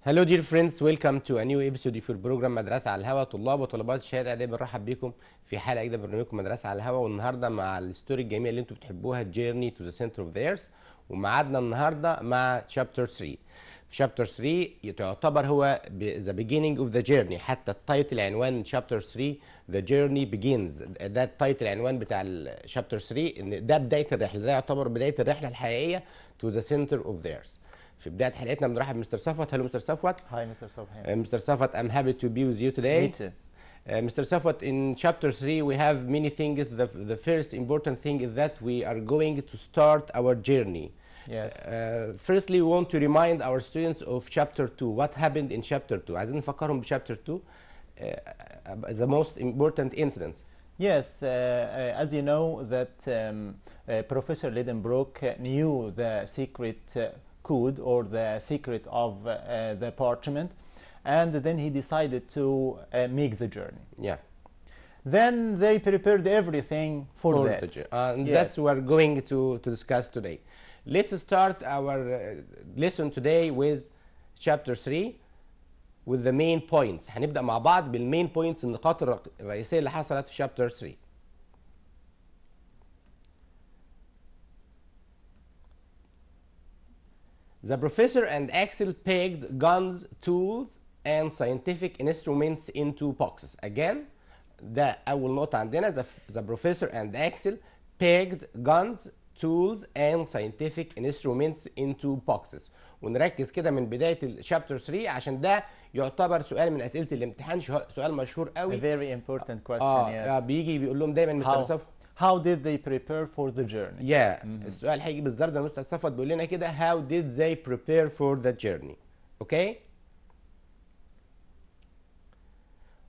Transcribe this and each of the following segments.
Hello dear friends, welcome to a new episode في البروجرام مدرسة على الهوا. طلاب وطالبات الشهادة الإعدادية بنرحب بيكم في حلقة جديدة برنامجكم مدرسة على الهوا، والنهارده مع الستوري الجميلة اللي انتم بتحبوها Journey to the Center of the Earth، وميعادنا النهارده مع Chapter 3. في Chapter 3 يعتبر هو the beginning of the journey، حتى التايتل عنوان Chapter 3 The Journey Begins، ده التايتل عنوان بتاع Chapter 3، ان ده بداية الرحلة، ده يعتبر بداية الرحلة الحقيقية to the center of the earth. في بداية حلقتنا بنرحب بمستر صفوت. هلو مستر صفوت. Hi Mr. Sobhan. Mr. Safat, I'm happy to be with you today. Me too. Mr. Safat, in chapter 3 we have many things. The first important thing is that we are going to start our journey. Yes. Firstly, we want to remind our students of chapter 2. What happened in chapter 2? عايزين نفكرهم بchapter 2. The most important incidents. Yes, as you know that Professor Lidenbrock knew the secret code or the secret of the parchment, and then he decided to make the journey. Yeah. Then they prepared everything for that. And Yes. that's what we're going to discuss today. Let's start our lesson today with chapter 3 with the main points. هنبدأ مع بعض بالmain points، النقاط الرئيسية اللي حصلت في chapter 3. The professor and Axel packed guns, tools, and scientific instruments into boxes. Again, ده أول نقطة عندنا. The professor and Axel packed guns, tools, and scientific instruments into boxes. ونركز كده من بداية chapter 3 عشان ده يعتبر سؤال من أسئلة الامتحان، سؤال مشهور قوي. A very important question. Yes. بيجي بيقول لهم دايما مستر صفوت. How did they prepare for the journey? Yeah. السؤال هيجي بالظبط ده مستر صفوت بيقول لنا كده how did they prepare for the journey. Okay.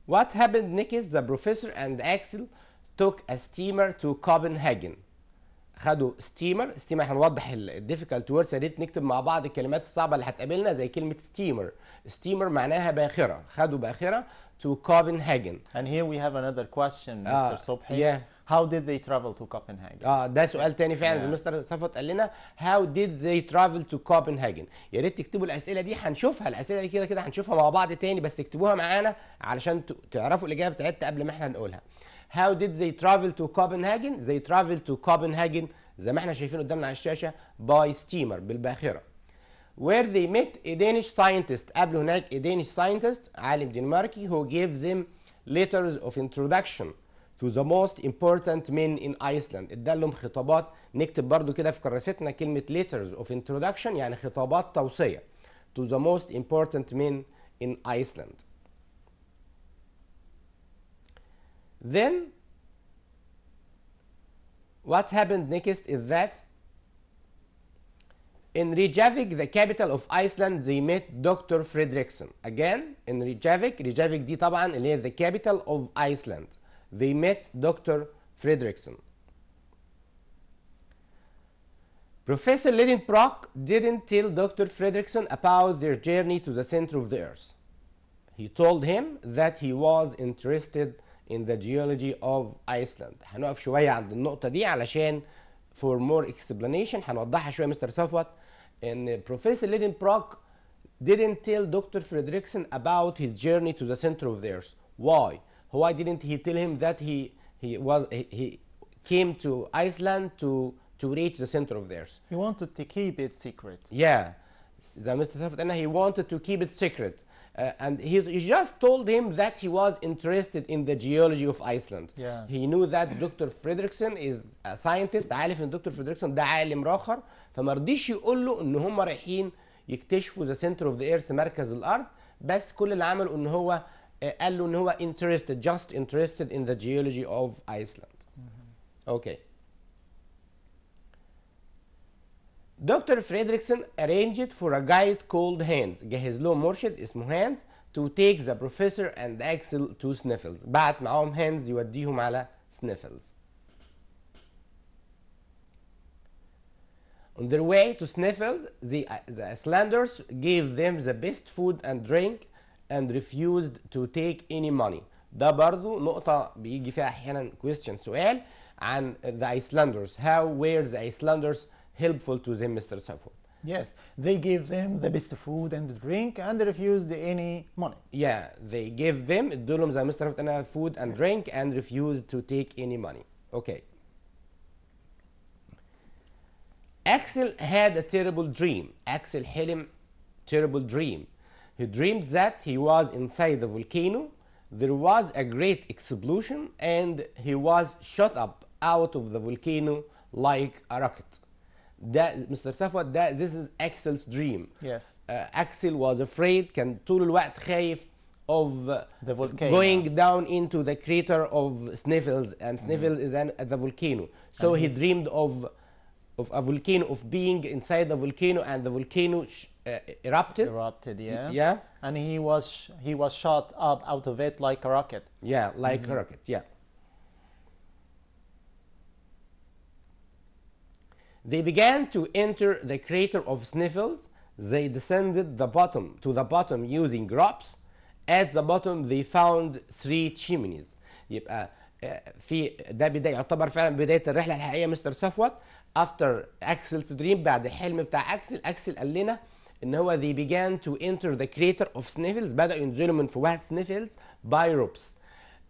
What happened next? The professor and Axel took a steamer to Copenhagen. خدوا ستيمر. هنوضح الديفيكالت ووردز، يا ريت نكتب مع بعض الكلمات الصعبه اللي هتقابلنا زي كلمه ستيمر معناها باخره. خدوا باخره to Copenhagen. And here we have another question, Mr. Sobhan. Yeah. How did they travel to Copenhagen? ده سؤال تاني فعلا. زي مستر صفوت قال لنا how did they travel to Copenhagen. يا ريت تكتبوا الاسئله دي، هنشوفها الاسئله دي كده هنشوفها مع بعض تاني، بس اكتبوها معانا علشان تعرفوا الاجابه بتاعتها قبل ما احنا نقولها. How did they travel to Copenhagen? They traveled to Copenhagen زي ما احنا شايفين قدامنا على الشاشة by steamer بالباخرة. Where they met a Danish scientist. قابلوا هناك a Danish scientist عالم دنماركي who gave them letters of introduction to the most important men in Iceland. ادالهم خطابات. نكتب برضو كده في كراستنا كلمة letters of introduction يعني خطابات توصية to the most important men in Iceland. Then what happened next is that in Reykjavik, the capital of Iceland, they met Dr. Fredriksson. Again, in Reykjavik دي طبعا اللي هي the capital of Iceland. They met Dr. Fredriksson. Professor Lidenbrock didn't tell Dr. Fredriksson about their journey to the center of the earth. He told him that he was interested in the geology of Iceland. هنقف شوية عند النقطة دي علشان for more explanation هنوضحها شوية مستر صفوت. ان Professor Lidenbrock didn't tell Dr. Fredriksson about his journey to the center of the earth. Why? Why didn't he tell him that he came to Iceland to reach the center of the earth? He wanted to keep it secret. Yeah. زي مستر صفوت قالنا he wanted to keep it secret. And he just told him that he was interested in the geology of Iceland. Yeah. He knew that Dr. Fredriksson is a scientist. عارف ان دكتور فريدريكسون ده عالم راخر، فما رضيش يقول له ان هم رايحين يكتشفوا the center of the earth مركز الارض، بس كل اللي عمله ان هو قال له ان هو just interested in the geology of Iceland. Okay. Dr. Fredriksson arranged for a guide called Hans. جهز له مرشد اسمه Hans to take the professor and Axel to Sniffles. بعت معاهم Hans يوديهم على Sniffles. On their way to Sniffles, the Icelanders gave them the best food and drink and refused to take any money. ده برضو نقطة بيجي فيها أحيانا question سؤال عن the Icelanders. How were the Icelanders helpful to them, Mr. Saffold? Yes, they gave them the best food and drink and refused any money. Yeah, they gave them, ادوا لهم زي ما مستر قلنا food and drink and refused to take any money. Okay. Axel had a terrible dream. Axel حلم terrible dream. He dreamed that he was inside the volcano. There was a great explosion and he was shot up out of the volcano like a rocket. ده مستر صفوت ده this is Axel's dream. Yes. Axel was afraid, كان طول الوقت خايف of The volcano. going down into the crater of Sniffles, and Sniffles is at the volcano. So he dreamed of a volcano, of being inside the volcano, and the volcano erupted. Erupted, yeah. Yeah. And he was shot up out of it like a rocket. Yeah, like a rocket. Yeah. They began to enter the crater of Sniffles. They descended to the bottom using ropes. At the bottom they found 3 chimneys. يبقى في ده بداية يعتبر فعلا بداية الرحلة الحقيقية مستر صفوت. After Axel's dream، بعد الحلم بتاع أكسل قال لنا إن هو they began to enter the crater of Sniffles، بدأوا ينزلوا من فوهة Sniffles by ropes.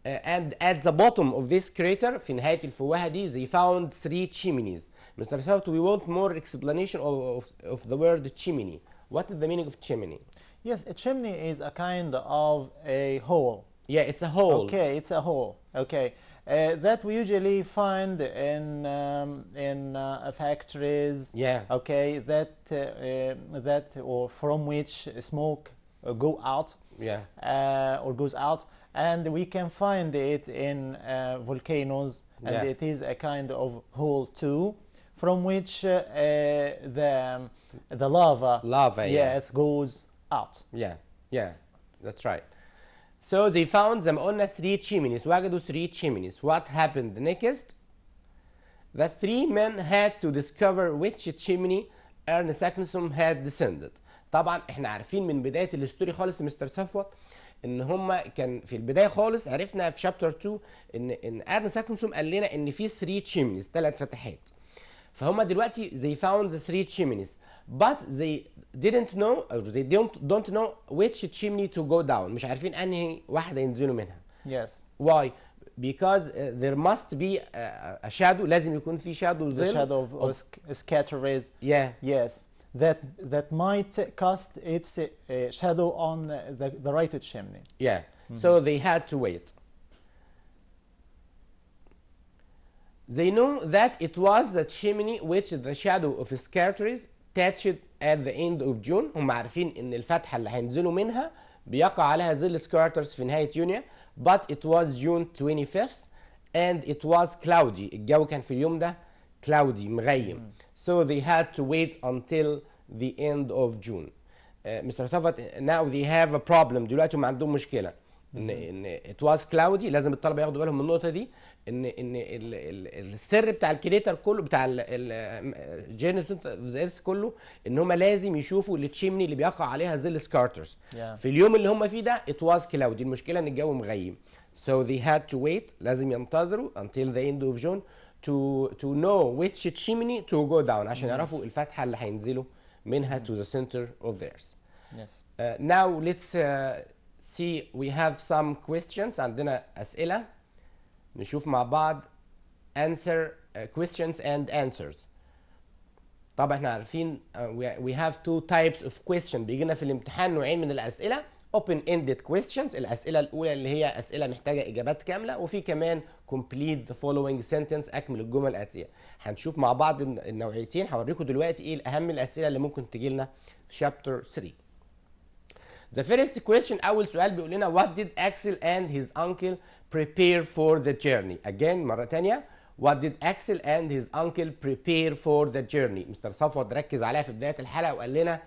And at the bottom of this crater، في نهاية الفوهة دي they found 3 chimneys. Mr. South, we want more explanation of the word chimney. What is the meaning of chimney? Yes, a chimney is a kind of a hole. Yeah, it's a hole. Okay, it's a hole. Okay, that we usually find in factories. Yeah. Okay, that or from which smoke go out. Yeah. Or goes out, and we can find it in volcanoes, and Yeah. it is a kind of hole too, from which the lava. Lava. Yeah. Yes, goes out. Yeah. Yeah. That's right. So they found زي ما قلنا 3 chimneys. وجدوا 3 chimneys. What happened next? The 3 men had to discover which chimney Ernest Saxon had descended. طبعا احنا عارفين من بدايه الستوري خالص مستر صفوت ان هم كان في البدايه خالص عرفنا في شابتر 2 ان ارنست ساكسون قال لنا ان في 3 chimneys 3 فتحات. فهم دلوقتي they found the 3 chimneys but they didn't know or they don't know which chimney to go down. مش عارفين انهي واحده ينزلوا منها. Yes. Why? Because there must be a shadow. لازم يكون في shadow. The shadow of scatter rays. Yeah. Yes. That might cast its shadow on the right chimney. Yeah. So they had to wait. They knew that it was the chimney which the shadow of scatters touched at the end of June. هم عارفين ان الفتحة اللي هينزلوا منها بيقع عليها ظل سكارترز في نهاية يونيو. But it was June 25th and it was cloudy. الجو كان في اليوم ده cloudy مغيم. So they had to wait until the end of June. Mr. Safat, now they have a problem. دلوقتي هم عندهم مشكلة. ان it was cloudy. لازم الطلبة ياخدوا بالهم من النقطة دي. ان السر بتاع الكريتر كله بتاع الجينيس كله ان هم لازم يشوفوا التشيمني اللي بيقع عليها ظل سكارترز. في اليوم اللي هم فيه ده it was cloudy. المشكلة ان الجو مغيم. So they had to wait. لازم ينتظروا until the end of June to know which chimney to go down عشان يعرفوا الفتحة اللي هينزلوا منها to the center of theirs. Yes. Now let's see, we have some questions. عندنا أسئلة نشوف مع بعض answer questions and answers. طبعا احنا عارفين we have 2 types of question. بيجينا في الامتحان نوعين من الأسئلة. open ended questions، الأسئلة الأولى اللي هي أسئلة محتاجة إجابات كاملة، وفي كمان complete the following sentence، أكمل الجمل الآتية. هنشوف مع بعض النوعيتين. هوريكم دلوقتي إيه الأهم الأسئلة اللي ممكن تجي لنا في chapter 3. The first question، أول سؤال بيقول لنا what did Axel and his uncle prepare for the journey. Again مرة تانية what did Axel and his uncle prepare for the journey. مستر صفوت ركز عليها في بداية الحلقة وقال لنا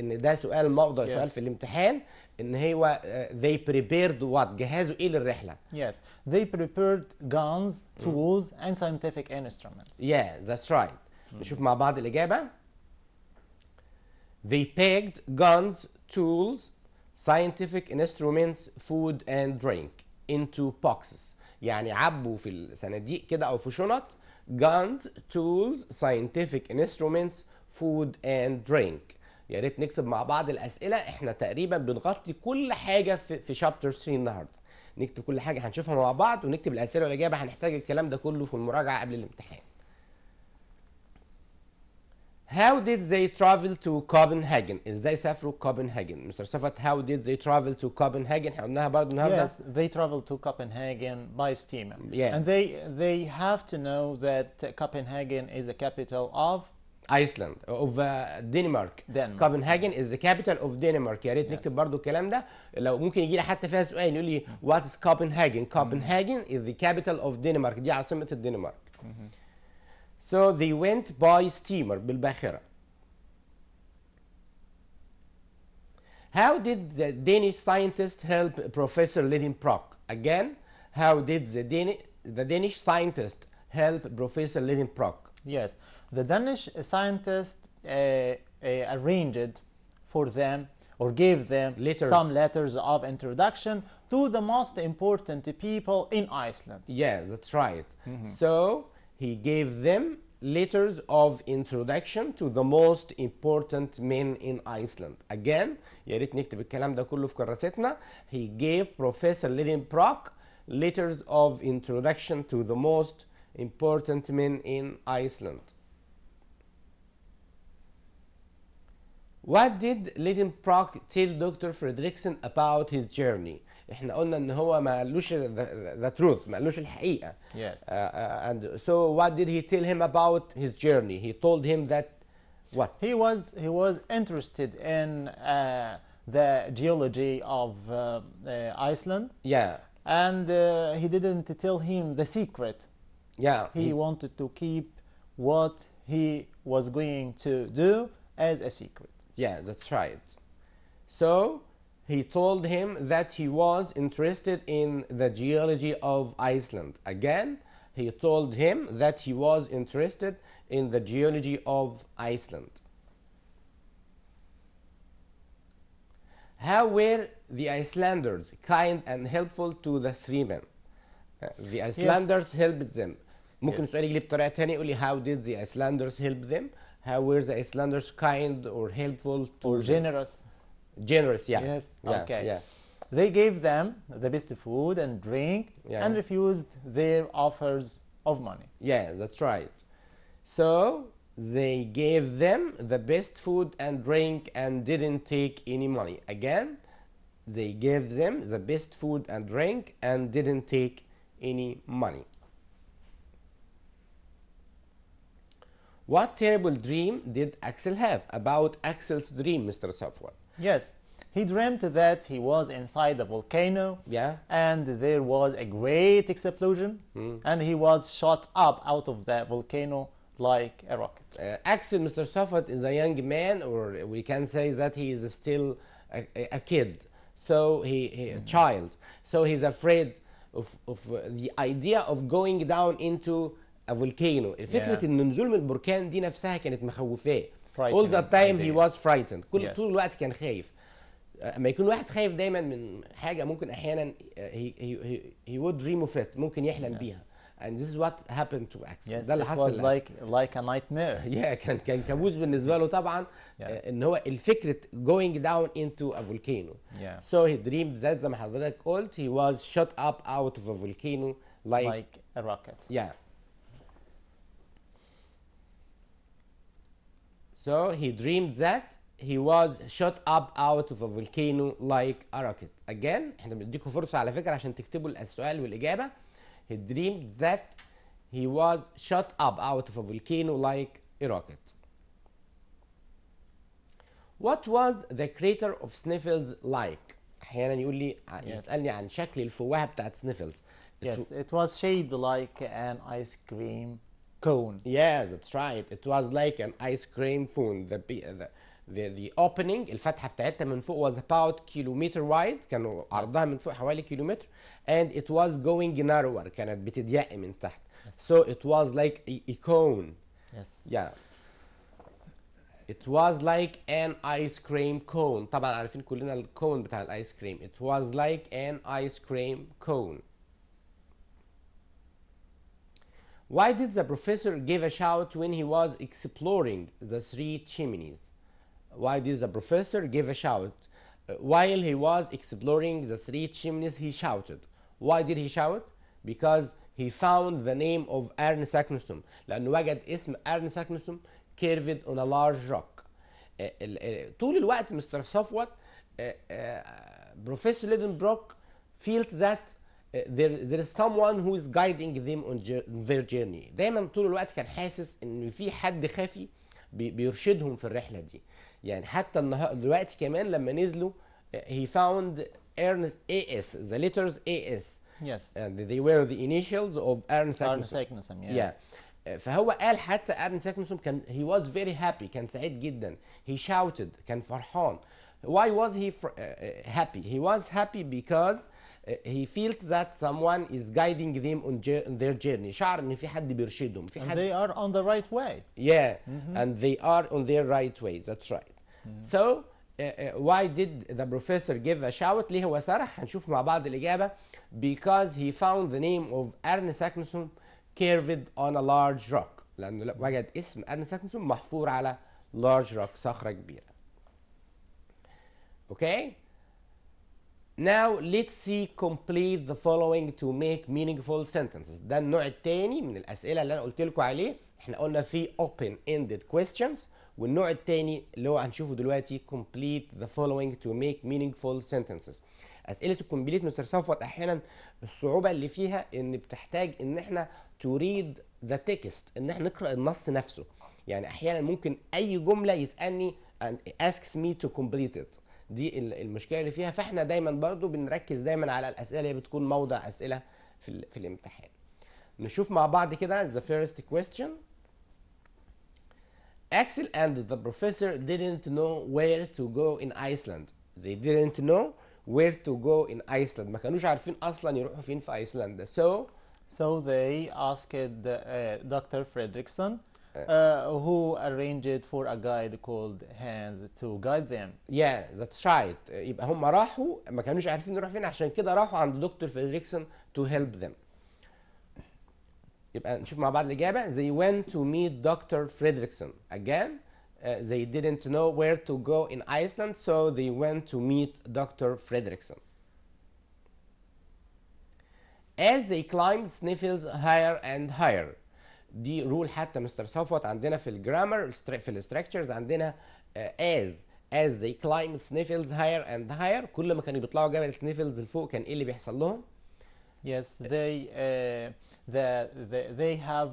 إن ده سؤال موضوع Yes. سؤال في الامتحان إن هو they prepared what، جهزوا إيه للرحلة. Yes, they prepared guns, tools, and scientific instruments. Yeah, that's right. نشوف مع بعض الإجابة. They packed guns, tools, scientific instruments, food and drink into boxes. يعني عبوا في الصناديق كده أو في شنط guns, tools, scientific instruments, food and drink. يا ريت نكتب مع بعض الاسئله، احنا تقريبا بنغطي كل حاجه في شابتر 3 النهارده. نكتب كل حاجه هنشوفها مع بعض ونكتب الاسئله والاجابه، هنحتاج الكلام ده كله في المراجعه قبل الامتحان. How did they travel to Copenhagen؟ ازاي سافروا كوبنهاجن؟ مستر صفوت how did they travel to Copenhagen؟ احنا قلناها برضه النهارده. Yes, they traveled to Copenhagen by steamer. Yeah. And they have to know that Copenhagen is the capital of Iceland of Denmark. Denmark. Copenhagen is the capital of Denmark. يا ريت Yes. نكتب برضو الكلام ده، لو ممكن يجي لي حتى فيها سؤال يقول لي what is Copenhagen؟ Copenhagen is the capital of Denmark. دي عاصمة الدنمارك. So they went by steamer بالباخرة. How did the Danish scientist help Professor Lidenbrock? Again, how did the Danish scientist help Professor Lidenbrock? Yes, the Danish scientist arranged for them or gave them some letters of introduction to the most important people in Iceland. Yeah, that's right. So he gave them letters of introduction to the most important men in Iceland. Again, يا ريت نكتب الكلام ده كله في كراستنا. He gave Professor Lidenbrock letters of introduction to the most important men in Iceland. What did Lidenbrock tell Dr. Fredrickson about his journey? احنا قلنا ان هو ما قالوش the truth، ما قالوش الحقيقة. Yes. And so what did he tell him about his journey? He told him that what? He was interested in the geology of Iceland. Yeah. And he didn't tell him the secret. Yeah. He wanted to keep what he was going to do as a secret. Yeah, that's right. So he told him that he was interested in the geology of Iceland. Again, he told him that he was interested in the geology of Iceland. How were the Icelanders kind and helpful to the three men? The Icelanders helped them. ممكن السؤال يجي بطريقة تانية يقول لي how did the Icelanders help them? How were the Icelanders kind or helpful to or generous? Generous, yeah. Yes. Yeah, Okay. yeah. They gave them the best food and drink and refused their offers of money. Yeah, that's right. So they gave them the best food and drink and didn't take any money. Again, they gave them the best food and drink and didn't take any money. What terrible dream did Axel have? About Axel's dream, Mr. Safwan. Yes, he dreamt that he was inside a volcano. Yeah. And there was a great explosion, and he was shot up out of the volcano like a rocket. Axel, Mr. Safwan, is a young man, or we can say that he is still a kid. So he a child. So he's afraid of the idea of going down into a volcano. فكرة إن نزول من البركان دي نفسها كانت مخوفاه. All the time he was frightened. طول الوقت كان خايف. اما يكون واحد خايف دايما من حاجة ممكن أحيانا he would dream of it. ممكن يحلم بيها. And this is what happened to Axel. Yes, ده اللي it حصل was like a nightmare. Yeah, كان كابوس بالنسبة له طبعا. إن هو الفكرة going down into a volcano. Yeah. So he dreamed that زي ما حضرتك قلت he was shot up out of a volcano like a rocket. Yeah. So he dreamed that he was shot up out of a volcano like a rocket. Again, احنا بنديكم فرصة على فكرة عشان تكتبوا السؤال والإجابة. He dreamed that he was shot up out of a volcano like a rocket. What was the crater of Sniffles like? أحيانا يقول لي يسألني عن شكل الفوهة بتاعت Sniffles. Yes, it was shaped like an ice cream cone. Yeah, that's right. It was like an ice cream cone. The opening الفتحة بتاعتها من فوق was about kilometer wide. كانوا عرضها من فوق حوالي كيلومتر. And it was going narrower. كانت بتضيق من تحت. So it was like a cone. Yes. Yeah. It was like an ice cream cone. طبعا عارفين كلنا الكون بتاع الايس كريم. It was like an ice cream cone. Why did the professor give a shout when he was exploring the three chimneys? Why did the professor give a shout? While he was exploring the three chimneys, he shouted. Why did he shout? Because he found the name of Arne لأنه وجد اسم Arne carved on a large rock. طول الوقت مستر صفوت Professor Lidenbrock felt that there is someone who is guiding them on their journey. دايما طول الوقت كان حاسس ان في حد خفي بيرشدهم في الرحله دي. يعني حتى دلوقتي كمان لما نزلوا he found Ernest A.S. the letters A.S. Yes. and they were the initials of Ernest Saknussemm. Yeah. فهو قال حتى Ernest Saknussemm كان he was very happy, كان سعيد جدا. He shouted, كان فرحان. Why was he happy? He was happy because he felt that someone is guiding them on their journey. شعر ان في حد بيرشدهم. في And حد they are on the right way. Yeah, and they are on their right way. That's right. So why did the professor give a shout? ليه هو صرخ؟ هنشوف مع بعض الإجابة. Because he found the name of Ernest Saknussemm carved on a large rock. لأنه وجد اسم Ernest Saknussemm محفور على large rock، صخرة كبيرة. Okay. Now let's see complete the following to make meaningful sentences. ده النوع الثاني من الأسئلة اللي أنا قلت لكم عليه. احنا قلنا في open-ended questions، والنوع الثاني اللي هو هنشوفه دلوقتي complete the following to make meaningful sentences. أسئلة الكومبليت مستر صفوت أحيانا الصعوبة اللي فيها إن بتحتاج إن احنا to read the text، إن احنا نقرأ النص نفسه. يعني أحيانا ممكن أي جملة يسألني and asks me to complete it. دي المشكله اللي فيها. فاحنا دايما برضو بنركز دايما على الاسئله اللي بتكون موضع اسئله في الامتحان. نشوف مع بعض كده the first question. Axel and the professor didn't know where to go in Iceland. They didn't know where to go in Iceland. ما كانوش عارفين اصلا يروحوا فين في ايسلندا. So they asked Dr. Fredrickson, who arranged for a guide called Hans to guide them. Yeah, that's right. يبقى هم راحوا ما كانوش عارفين يروحوا فين، عشان كده راحوا عند دكتور فريدريكسون to help them. يبقى نشوف مع بعض الإجابة. They went to meet Dr. Fredrickson. Again, they didn't know where to go in Iceland, so they went to meet Dr. Fredrickson. As they climbed Sniffles higher and higher. دي رول حتى مستر صفوت عندنا في الجرامر في الستراكشرز عندنا as they climbed Sniffles higher and higher. كل ما كانوا بيطلعوا جبل سنيفلز لفوق كان ايه اللي بيحصل لهم؟ Yes, they have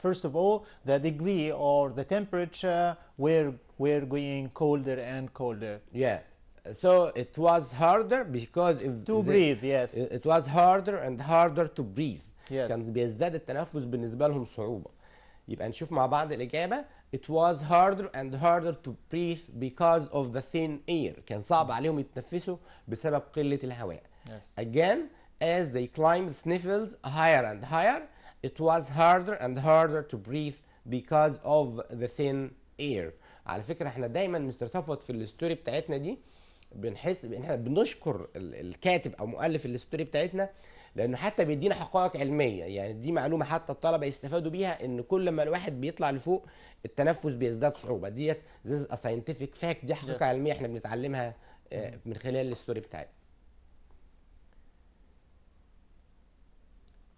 first of all the degree or the temperature were going colder and colder. Yeah, so it was harder because to breathe. Yes, it was harder and harder to breathe. Yes. كان بيزداد التنفس بالنسبة لهم صعوبة. يبقى نشوف مع بعض الإجابة. It was harder and harder to breathe because of the thin air. كان صعب عليهم يتنفسوا بسبب قلة الهواء. Yes. Again, as they climbed Sniffles higher and higher, it was harder and harder to breathe because of the thin air. على فكرة احنا دايما مستر صفوت في الستوري بتاعتنا دي بنحس ان احنا بنشكر الكاتب او مؤلف الستوري بتاعتنا، لانه حتى بيدينا حقائق علميه. يعني دي معلومه حتى الطلبه يستفادوا بيها، ان كل ما الواحد بيطلع لفوق التنفس بيزداد صعوبه. ديت this is a scientific fact، دي حقيقه علميه احنا بنتعلمها من خلال الستوري بتاعتنا.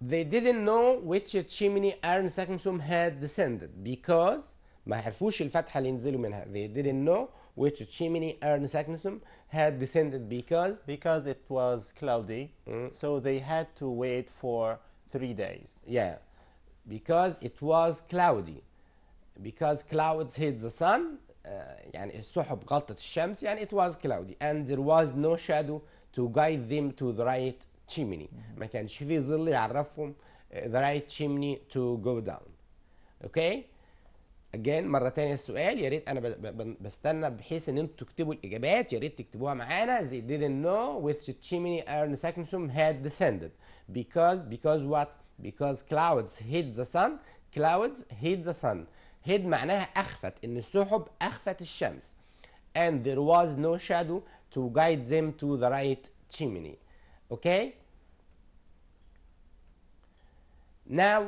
They didn't know which chimney Ernest Saknussemm had descended because ما عرفوش الفتحه اللي ينزلوا منها. They didn't know which chimney Ernest Saknussemm had descended because it was cloudy, so they had to wait for 3 days. Yeah, because it was cloudy, because clouds hid the sun. يعني السحب غطت الشمس، يعني it was cloudy and there was no shadow to guide them to the right chimney. ما كانش فيه ظل يعرفهم the right chimney to go down. Okay. Again مرة تانية السؤال. يا ريت أنا بستنى بحيث إن أنتوا تكتبوا الإجابات، يا ريت تكتبوها معانا. They didn't know which chimney Ernest Saknussemm had descended because what? Because clouds hid the sun. Clouds hid the sun. hid معناها أخفت، إن السحب أخفت الشمس. And there was no shadow to guide them to the right chimney. Okay. Now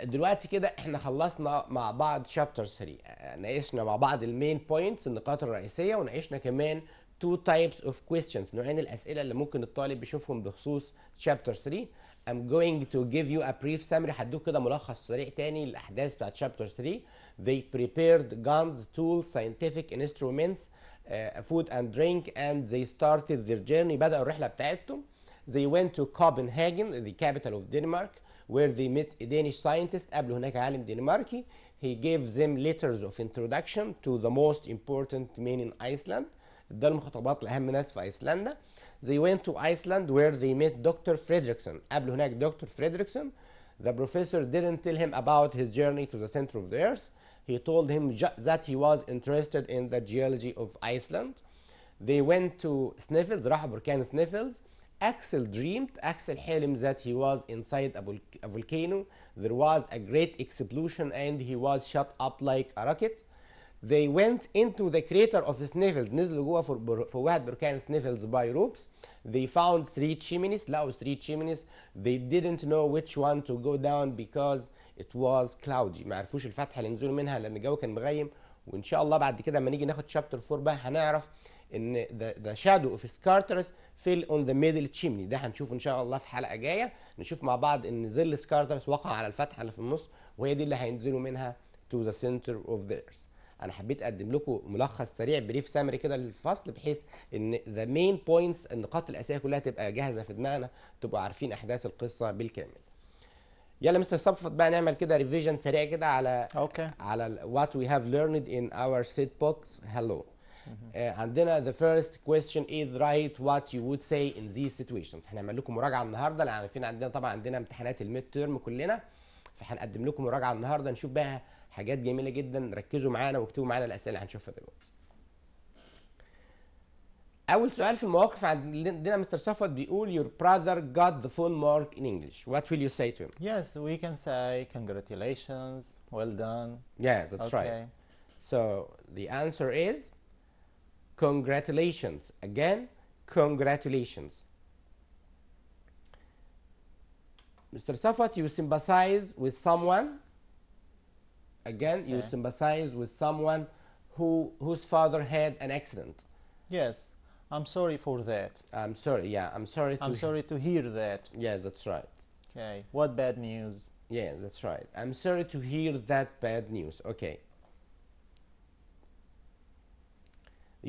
دلوقتي كده احنا خلصنا مع بعض شابتر 3. ناقشنا مع بعض المين بوينتس النقاط الرئيسيه، وناقشنا كمان two types of questions نوعين الاسئله اللي ممكن الطالب يشوفهم بخصوص شابتر 3. I'm going to give you a brief summary. هدوك كده ملخص سريع تاني للاحداث بتاعت شابتر 3. They prepared guns, tools, scientific instruments, food and drink, and they started their journey. بدأوا الرحله بتاعتهم. They went to Copenhagen, the capital of Denmark, where they met a Danish scientist. قابلوا هناك عالم دنماركي. He gave them letters of introduction to the most important men in Iceland. ادالهم خطابات لأهم ناس في أيسلندا. They went to Iceland where they met Dr. Fredrickson. قابلوا هناك دكتور فريدريكسون. The professor didn't tell him about his journey to the center of the earth. He told him that he was interested in the geology of Iceland. They went to Sneffels. راحوا بركان Sneffels. Axel dreamed, Axel حلم that he was inside a volcano. There was a great explosion and he was shot up like a rocket. They went into the crater of Sneffels. نزلوا جوه فوهة بركان Sneffels by ropes. They found 3 chimneys. لقوا 3 chimneys. They didn't know which one to go down because it was cloudy. ما عرفوش الفتحة اللي نزلوا منها لأن الجو كان مغيم. وإن شاء الله بعد كده لما نيجي ناخد شابتر 4 بقى هنعرف إن the shadow of Scartaris fell on the middle chimney. ده هنشوفه إن شاء الله في حلقة جاية. نشوف مع بعض إن ظل سكارترس وقع على الفتحة اللي في النص، وهي دي اللي هينزلوا منها to the center of the earth. انا حبيت اقدم لكم ملخص سريع بريف سامري كده للفصل، بحيث ان ذا مين بوينتس النقاط الاساسيه كلها تبقى جاهزه في دماغنا، تبقوا عارفين احداث القصه بالكامل. يلا مستر صفوت بقى نعمل كده ريفيجن سريع كده على على what we have learned in our set box hello. عندنا the first question is write what you would say in these situations. هنعمل لكم مراجعه النهارده لان عارفين عندنا طبعا عندنا امتحانات الميد تيرم كلنا، فهنقدم لكم مراجعه النهارده نشوف بقى حاجات جميله جدا. ركزوا معانا واكتبوا معانا الاسئله اللي هنشوفها دلوقتي. اول سؤال في المواقف عندنا مستر صفوت بيقول your brother got the full mark in English. What will you say to him? Yes, we can say congratulations, well done. Yeah, that's right. So the answer is congratulations. Again, congratulations. Mr. Safat, you sympathize with someone. Again, you sympathize with someone whose father had an accident. Yes, I'm sorry for that. I'm sorry. Yeah, I'm sorry to hear that. Yeah, that's right. Okay, what bad news? Yeah, that's right. I'm sorry to hear that bad news. Okay.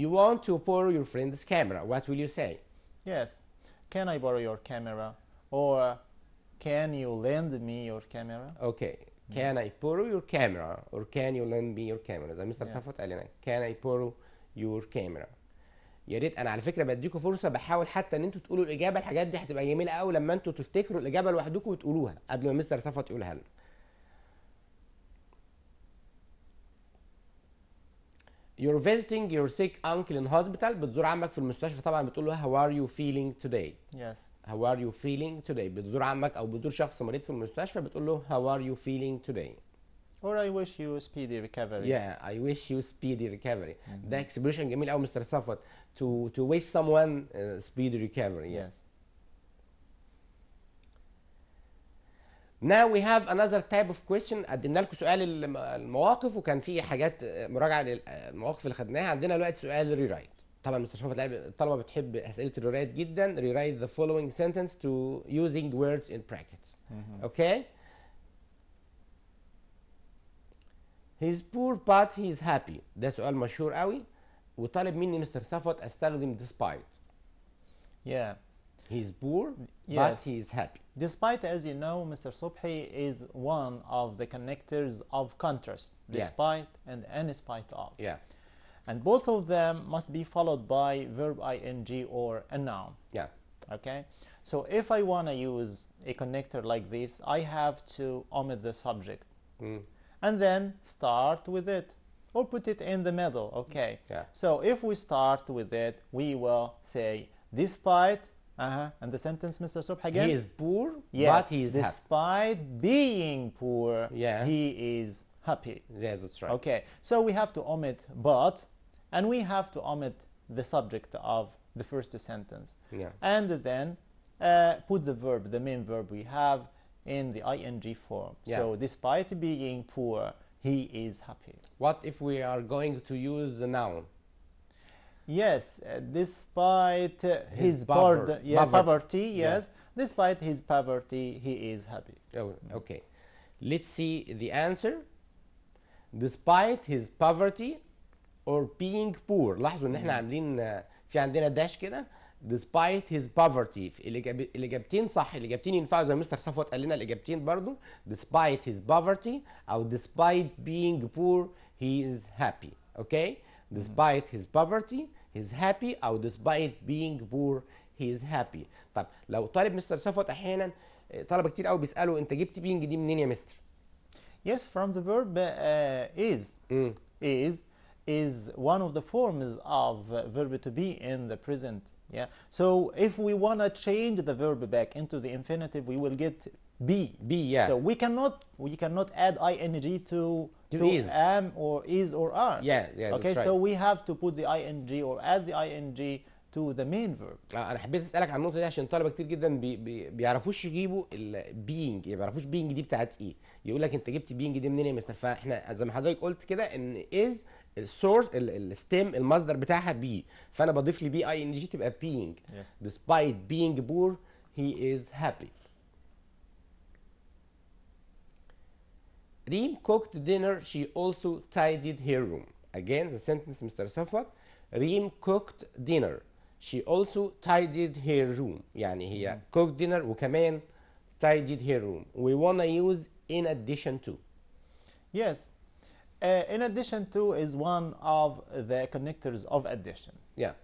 You want to borrow your friend's camera. What will you say? Yes. Can I borrow your camera? Or can you lend me your camera? Okay. Can I borrow your camera or can you lend me your camera؟ زي مستر صفوت قال لنا can I borrow your camera. يا ريت انا على فكره بديكم فرصه، بحاول حتى ان انتوا تقولوا الاجابه. الحاجات دي هتبقى جميله قوي لما انتوا تفتكروا الاجابه لوحدكم وتقولوها قبل ما مستر صفوت يقولها لنا. You're visiting your sick uncle in hospital. بتزور عمك في المستشفى، طبعا بتقول له how are you feeling today. Yes. How are you feeling today. بتزور عمك او بتزور شخص مريض في المستشفى بتقول له how are you feeling today. Or I wish you speedy recovery. Yeah, I wish you speedy recovery. ده expression جميل قوي مستر صفوت. To wish someone speedy recovery. Yes. Now we have another type of question. قدمنا لكم سؤال المواقف وكان في حاجات مراجعه للمواقف اللي خدناها. عندنا دلوقتي سؤال ريرايت. طبعا مستر صفوت الطلبه بتحب اسئله الريرايت جدا. Rewrite the following sentence to using words in brackets. Okay. He's poor but he's happy. ده سؤال مشهور قوي وطالب مني مستر صفوت استخدم despite. Yeah. He's poor but he's happy. Despite, as you know, Mr. Subhi, is one of the connectors of contrast. Despite and in spite of. Yeah. And both of them must be followed by verb ing or a noun. Yeah. Okay. So if I want to use a connector like this, I have to omit the subject. And then start with it or put it in the middle. Okay. Yeah. So if we start with it, we will say despite and the sentence, Mr. Subh, again. He is poor but he is happy. Despite being poor, he is happy. Yes, that's right. Okay. So we have to omit but, and we have to omit the subject of the first sentence. Yeah. And then put the verb, the main verb we have in the ing form. Yeah. So despite being poor, he is happy. What if we are going to use the noun? Yes, despite his poverty. poverty, Yeah. yes, despite his poverty, he is happy. Oh, okay. Let's see the answer. Despite his poverty or being poor. لاحظوا ان احنا عاملين في عندنا داش كده. Despite his poverty. الاجابتين صح، الاجابتين ينفعوا زي مستر صفوت قال لنا الاجابتين برضو. Despite his poverty او despite being poor he is happy. Okay? Despite his poverty he's happy او despite being poor he is happy. طب لو طالب مستر صفوت احيانا طلبه كتير قوي بيسالوا انت جبت being دي منين يا مستر؟ Yes, from the verb is. Is one of the forms of verb to be in the present. Yeah. So if we want to change the verb back into the infinitive, we will get be. Be, yeah. So we cannot add ing to is. am or is or are. Yeah, yeah. Okay, that's right. so we have to put the ing or add the ing to the main verb. انا حبيت اسالك عن النقطه دي عشان طلبه كتير جدا بيعرفوش يجيبوا البينج، ما بيعرفوش بينج دي بتاعت ايه. يقول لك انت جبت بينج دي منين يا مستر؟ فاحنا زي ما حضرتك قلت كده ان از السورس الستيم المصدر بتاعها بي، فانا بضيف لي بي اي ان جي تبقى being. Yes. Despite being poor he is happy. Reem cooked dinner, she also tidied her room. Again the sentence Mr. Safwat. Reem cooked dinner, she also tidied her room. يعني هي cooked dinner وكمان tidied her room. We wanna use in addition to. Yes. In addition to is one of the connectors of addition. Yeah.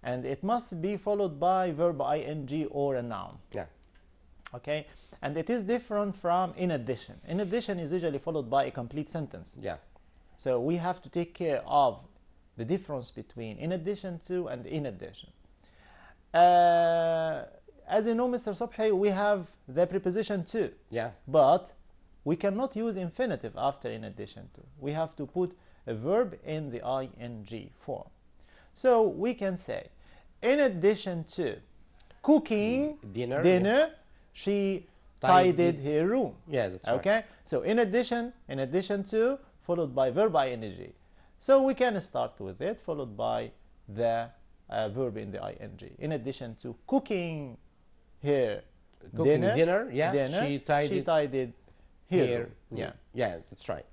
And it must be followed by verb ing or a noun. Yeah. Okay? And it is different from in addition. In addition is usually followed by a complete sentence. Yeah. So we have to take care of the difference between in addition to and in addition. As you know, Mr. Subhi, we have the preposition to. Yeah. But we cannot use infinitive after in addition to. We have to put a verb in the ing form. So we can say, in addition to cooking Dinner, dinner, she tidied her room. Yeah, that's right. Okay? So in addition to, followed by verb ing. So we can start with it, followed by the verb in the ing. In addition to cooking her dinner, yeah, she tidied her. Yeah. Yeah, that's right.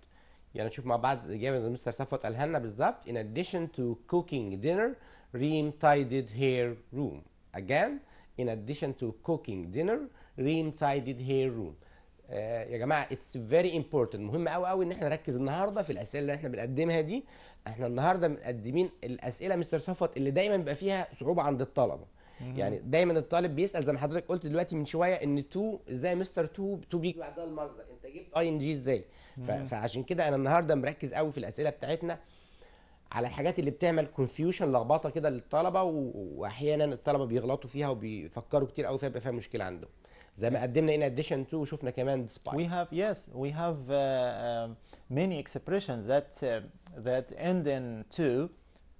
يعني نشوف مع بعض الإجابة زي مستر صفوت قالها لنا بالظبط. In addition to cooking dinner, Reem tidied her room. Again, in addition to cooking dinner, Reem tidied her room. يا جماعة it's very important. مهم قوي قوي إن احنا نركز النهاردة في الأسئلة اللي احنا بنقدمها دي. احنا النهاردة مقدمين الأسئلة مستر صفوت اللي دايما بيبقى فيها صعوبة عند الطلبة. يعني دايما الطالب بيسال زي ما حضرتك قلت دلوقتي من شويه ان تو ازاي مستر تو بيجي بعدها المصدر، انت جبت اي ان جي ازاي؟ فعشان كده انا النهارده مركز قوي في الاسئله بتاعتنا على الحاجات اللي بتعمل كونفيوشن لخبطه كده للطلبه، واحيانا الطلبه بيغلطوا فيها وبيفكروا كتير قوي فيبقى فيها مشكله عندهم. زي ما قدمنا in addition to وشفنا كمان despite. We have many expressions that end in to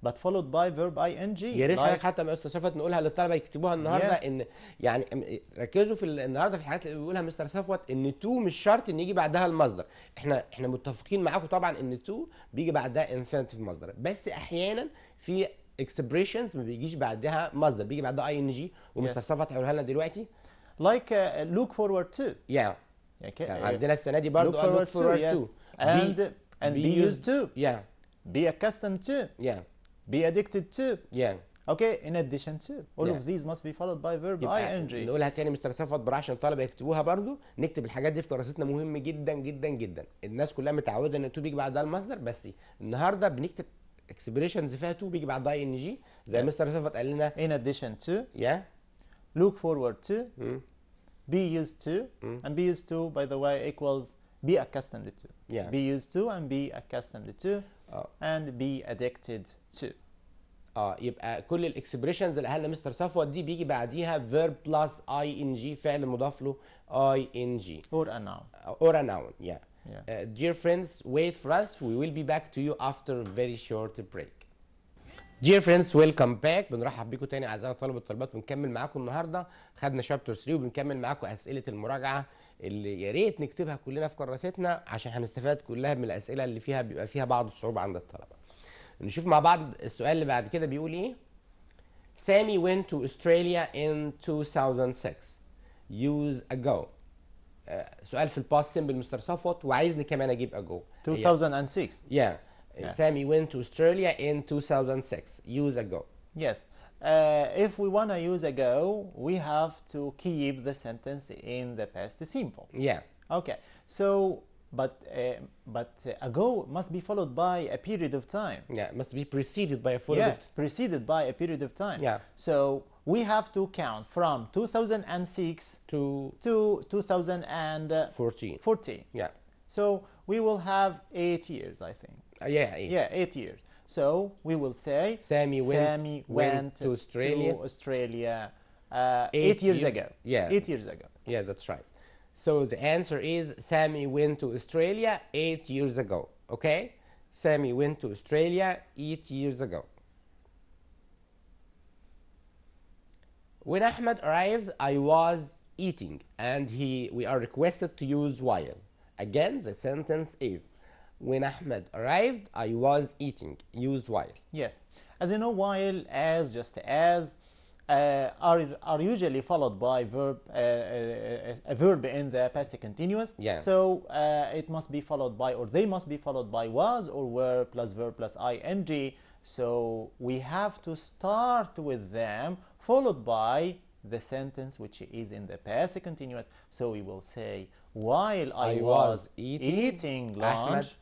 but followed by verb ing. يا ريت حضرتك حتى ما استاذ صفوت نقولها للطلبه يكتبوها النهارده. ان يعني ركزوا في النهارده في الحاجات اللي بيقولها مستر صفوت ان تو مش شرط ان يجي بعدها المصدر. احنا متفقين معاكم طبعا ان تو بيجي بعدها انفينيتيف مصدر، بس احيانا في expressions ما بيجيش بعدها مصدر، بيجي بعدها اي ان جي ومستر صفوت هيقولها لنا دلوقتي. Like look forward to. Yeah. Okay. يعني عندنا السنه دي برضه look forward to. And be used to. Yeah. Be accustomed to. Yeah. Be addicted to. Yeah. Okay, in addition to. All of these must be followed by verb ing. نقولها تاني مستر صفوت براحه عشان الطلبه يكتبوها برضو. نكتب الحاجات دي في دراستنا مهم جدا جدا جدا. الناس كلها متعوده ان تو بيجي بعدها المصدر، بس النهارده بنكتب اكسبريشنز فيها تو بيجي بعدها اي ان جي زي مستر صفوت قال لنا. In addition to. Yeah. Look forward to. Be used to. And be used to, by the way, equals be accustomed to. Yeah. Be used to and be accustomed to. And be addicted to. يبقى كل الاكسبريشنز اللي قالها مستر صفوت دي بيجي بعديها verb plus ing فعل مضاف له ing or a noun. Or a noun. Yeah. Dear friends, wait for us. We will be back to you after a very short break. Dear friends, welcome back. بنرحب بيكم تاني اعزائي الطلبه والطالبات، ونكمل معاكم النهارده. خدنا شابتر 3 وبنكمل معاكم اسئله المراجعه اللي يا ريت نكتبها كلنا في كراستنا عشان هنستفاد كلها من الاسئله اللي فيها بيبقى فيها بعض الصعوبه عند الطلبه. نشوف مع بعض السؤال اللي بعد كده بيقول ايه. Sammy went to Australia in 2006 years ago. سؤال في الباست سيمبل مستر صفوت، وعايزني كمان اجيب ago. 2006. Yeah. Sammy went to Australia in 2006 years ago. Yes. If we want to use ago, we have to keep the sentence in the past simple. Yeah. Okay. So, but ago must be followed by a period of time. Yeah, it must be preceded by a full Yeah, preceded by a period of time. Yeah. So we have to count from 2006 to 2014. 14. Yeah. So we will have 8 years, I think. Yeah, 8. Yeah, 8 years. So we will say Sammy went to Australia 8 8 years years ago. yeah. 8 years ago. Yeah, that's right. So the answer is Sammy went to Australia 8 years ago. Okay? Sammy went to Australia 8 years ago. When Ahmed arrived, I was eating, and we are requested to use while. Again, the sentence is when Ahmed arrived, I was eating. Use while. Yes. As you know, while, as, just as are usually followed by a verb in the past continuous. Yeah. So it must be followed by, or they must be followed by was or were plus verb plus ing. So we have to start with them followed by the sentence which is in the past continuous. So we will say while I was eating lunch.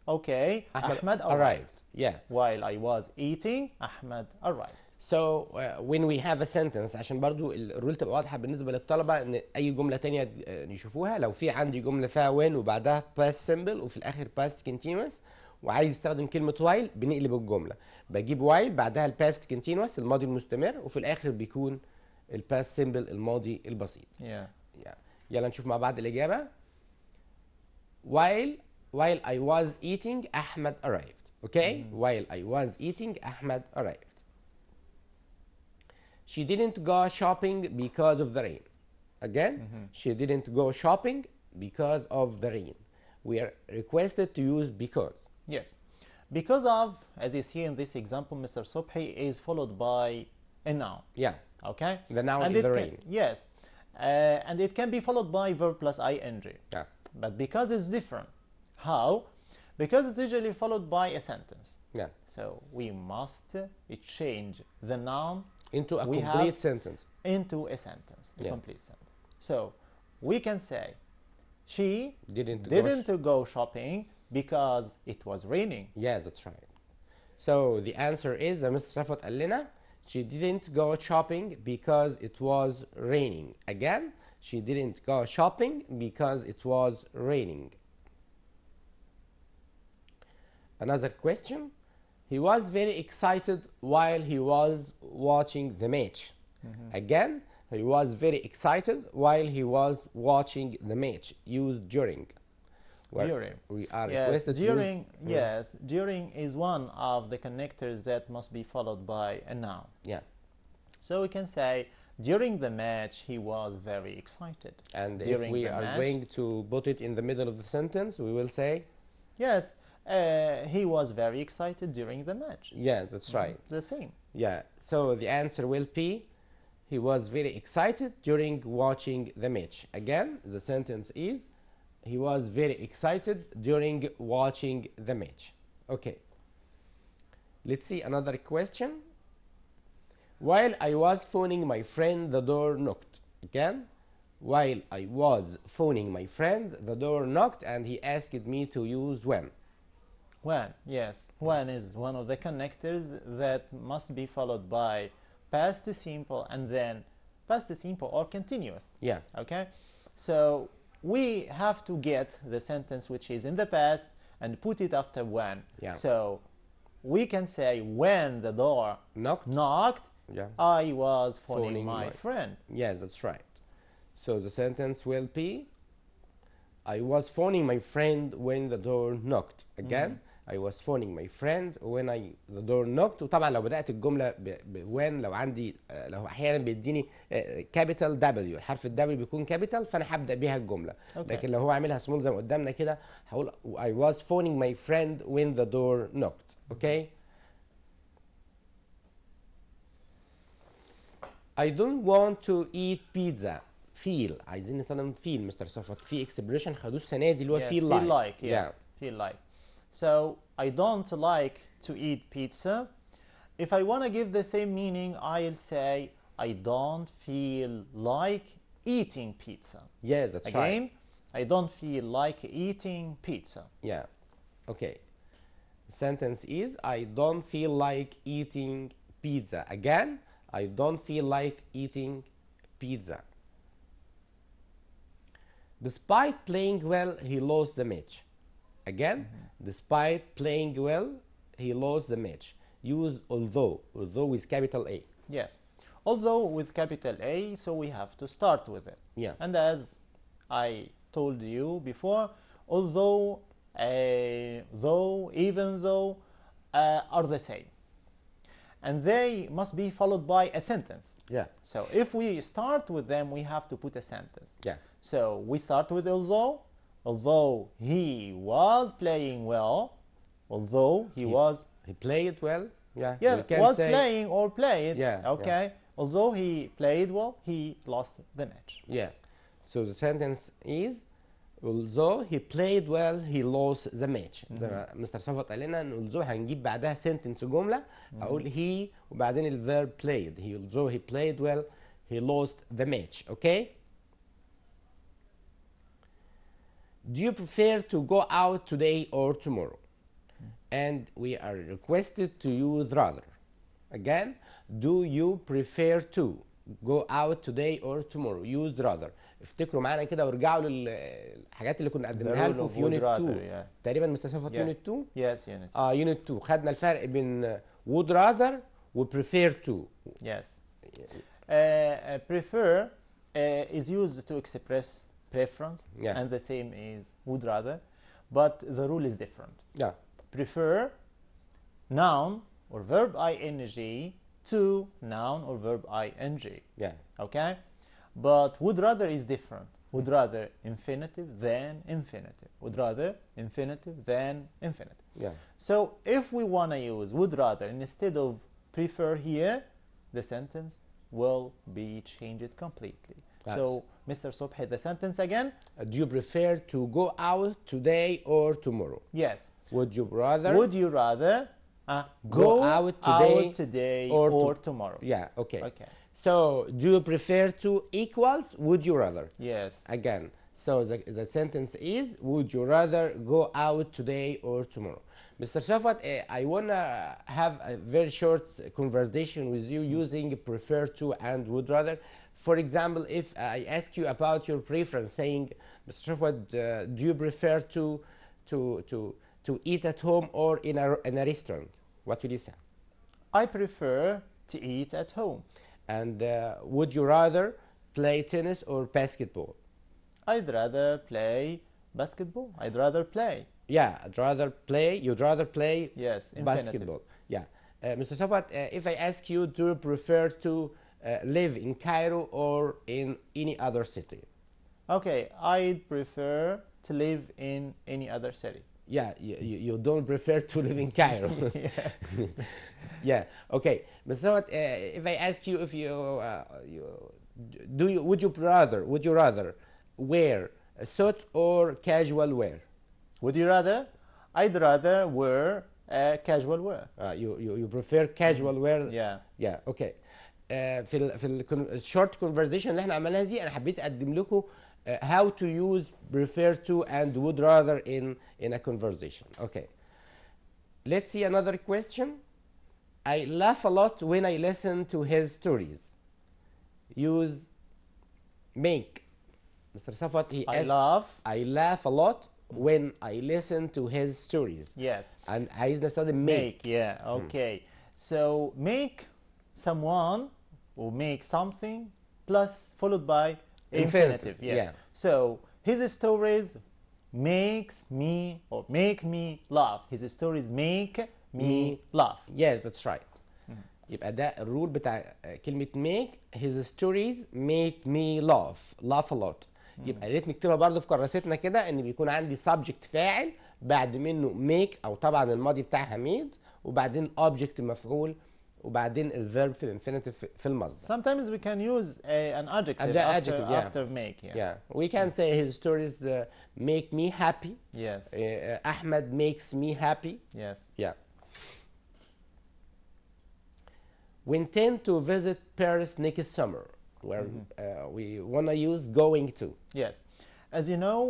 Okay, Ahmed arrived. Yeah. While I was eating, Ahmed arrived. So when we have a sentence، عشان برضو الرول تبقى واضحة بالنسبة للطلبة ان اي جملة تانية يشوفوها، لو في عندي جملة فيها when وبعدها past simple وفي الاخر past continuous وعايز استخدم كلمة while، بنقلب الجملة، بجيب while بعدها past continuous الماضي المستمر، وفي الاخر بيكون past simple الماضي البسيط. Yeah. يلا نشوف مع بعض الإجابة. While I was eating, Ahmed arrived. Okay? While I was eating, Ahmed arrived. She didn't go shopping because of the rain. Again, she didn't go shopping because of the rain. We are requested to use because. Yes. Because of, as you see in this example, Mr. Subhi is followed by a noun. Yeah. Okay? The noun and is the rain. Yes. And it can be followed by verb plus ing. Yeah. But because it's different. How? Because it's usually followed by a sentence. Yeah. So we must change the noun into a complete sentence. Into a sentence, a complete sentence. So we can say she didn't go shopping because it was raining. Yeah, that's right. So the answer is Mr. Safat قال لنا she didn't go shopping because it was raining. Again, she didn't go shopping because it was raining. Another question. He was very excited while he was watching the match. Again, he was very excited while he was watching the match. Use during. During. We are requested during. Yes, during is one of the connectors that must be followed by a noun. Yeah. So we can say during the match he was very excited. And if we are going to put it in the middle of the sentence, we will say. Yes. He was very excited during the match. Yeah, that's right. The same. Yeah, so the answer will be he was very excited during watching the match. Again, the sentence is he was very excited during watching the match. Okay. Let's see another question. While I was phoning my friend, the door knocked. Again, while I was phoning my friend, the door knocked and he asked me to use when. When, yes. When is one of the connectors that must be followed by past simple and then past simple or continuous. Yeah. Okay? So we have to get the sentence which is in the past and put it after when. Yeah. So we can say when the door knocked, yeah, I was phoning my friend. Yes, that's right. So the sentence will be I was phoning my friend when the door knocked. Again, I was phoning my friend when the door knocked. وطبعا لو بدأت الجملة when لو عندي لو أحيانا بيديني capital W، الحرف ال W بيكون capital، فأنا هبدأ بيها الجملة. لكن لو هو عاملها small زي ما قدامنا كده هقول I was phoning my friend when the door knocked. Okay. I don't want to eat pizza. Feel. عايزين نستخدم feel مستر صفوت. في expression خدوه السنة دي اللي هو feel like. Feel like. Yes. Feel like. So I don't like to eat pizza. If I want to give the same meaning, I'll say I don't feel like eating pizza. Yes, that's right. Again, I don't feel like eating pizza. Yeah. Okay. The sentence is I don't feel like eating pizza. Again, I don't feel like eating pizza. Despite playing well, he lost the match. Again, despite playing well, he lost the match. Use although with capital A. Yes. Although with capital A, so we have to start with it. Yeah. And as I told you before, although, though, even though are the same. And they must be followed by a sentence. Yeah. So if we start with them, we have to put a sentence. Yeah. So we start with although he was playing well, although he played well. Yeah. Yeah, we can was say playing or played. Yeah. Okay. Yeah. Although he played well, he lost the match. Yeah. So the sentence is although he played well, he lost the match. زي ما مستر صفوت قال لنا ان although هنجيب بعدها sentence جملة اقول he وبعدين ال verb played. Although he played well, he lost the match. Okay. Do you prefer to go out today or tomorrow? And we are requested to use rather. Again, do you prefer to go out today or tomorrow? Use rather. افتكروا معانا كده وارجعوا للحاجات اللي كنا قدمناها لكم في يونت 2. تقريبا مستشفى يونت 2. Yes, unit. يونت 2 خدنا الفرق بين would rather و prefer to. Yes. Prefer is used to express preference, and the same is would rather, but the rule is different. Yeah. Prefer noun or verb ing to noun or verb ing. Yeah. Okay. But would rather is different. Would rather infinitive than infinitive. Would rather infinitive than infinitive. Yeah. So if we want to use would rather instead of prefer here, the sentence will be changed completely. So, Mr. Subhi, the sentence again. Do you prefer to go out today or tomorrow? Yes. Would you rather? Would you rather go out today or tomorrow? Yeah. Okay. Okay. So, do you prefer to equals would you rather? Yes. Again. So the sentence is would you rather go out today or tomorrow? Mr. Shafat, I want to have a very short conversation with you using prefer to and would rather. For example, if I ask you about your preference, saying, Mr. Shafat, do you prefer to eat at home or in a restaurant? What will you say? I prefer to eat at home. And would you rather play tennis or basketball? I'd rather play basketball. I'd rather play. Yeah, I'd rather play. You'd rather play basketball. Yeah. Mr. Shafat, if I ask you, do you prefer to live in Cairo or in any other city? Okay, I'd prefer to live in any other city. Yeah, you don't prefer to live in Cairo. Yeah. Okay, Mr. Shafat, if I ask you if would you rather wear a suit or casual wear? Would you rather? I'd rather wear casual wear. You prefer casual wear? Yeah. Yeah. Okay. في الشورت conversation اللي احنا عملناها دي انا حبيت اقدم لكم how to use prefer to and would rather in a conversation. Okay. Let's see another question. I laugh a lot when I listen to his stories. Use make. Mr. Safat, I laugh a lot when I listen to his stories. Yes. And عايز نستخدم make. Yeah. Okay. So make someone or make something plus followed by infinitive. Yes. Yeah. So his stories makes me or make me laugh. His stories make me laugh. Yes, that's right. يبقى ده الرول بتاع كلمة make. his stories make me laugh a lot. يبقى يا ريت نكتبها برضه في كراستنا كده ان بيكون عندي subject فاعل بعد منه make او طبعا الماضي بتاعها made وبعدين object مفعول وبعدين الverb في الانفينيتيف في المصدر. Sometimes we can use an adjective after make. Yeah, we can say his stories make me happy. Yes. Ahmed makes me happy. Yes. Yeah. We intend to visit Paris next summer, where we want to use going to. Yes. As you know,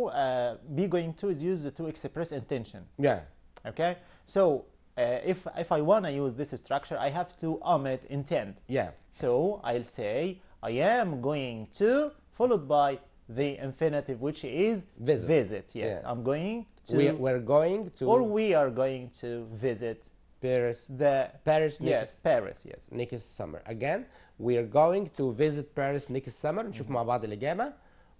be going to is used to express intention. Yeah. Okay. So if I want to use this structure, I have to omit intend. Yeah. So I'll say I am going to, followed by the infinitive, which is visit. Yes. Yeah. I'm going to. We're going to. Or we are going to visit Paris. Paris. Yes. Next summer. Again, we are going to visit Paris next summer. نشوف مع بعض الإجابة.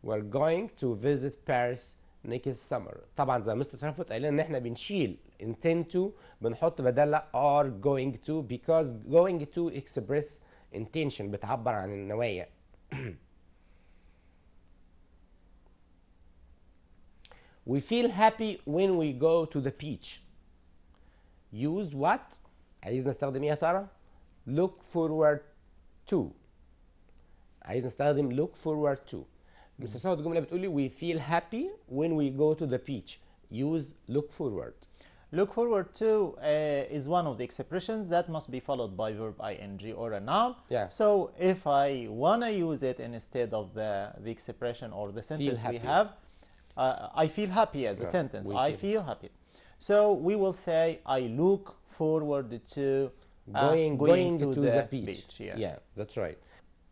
We're going to visit Paris next summer. طبعا زي مستر صفوت قال لنا ان احنا بنشيل intend to بنحط بدلها are going to because going to express intention بتعبر عن النوايا. We feel happy when we go to the beach. Use what؟ عايز نستخدم ايه يا ترى؟ look forward to. عايز نستخدم look forward to. مستر صفوت الجملة بتقولي we feel happy when we go to the beach. Use look forward. Look forward to is one of the expressions that must be followed by verb ing or a noun. Yeah. So if I want to use it instead of the expression or the sentence we have, I feel happy as a sentence. I feel happy. So we will say I look forward to going to the beach. Yeah, that's right.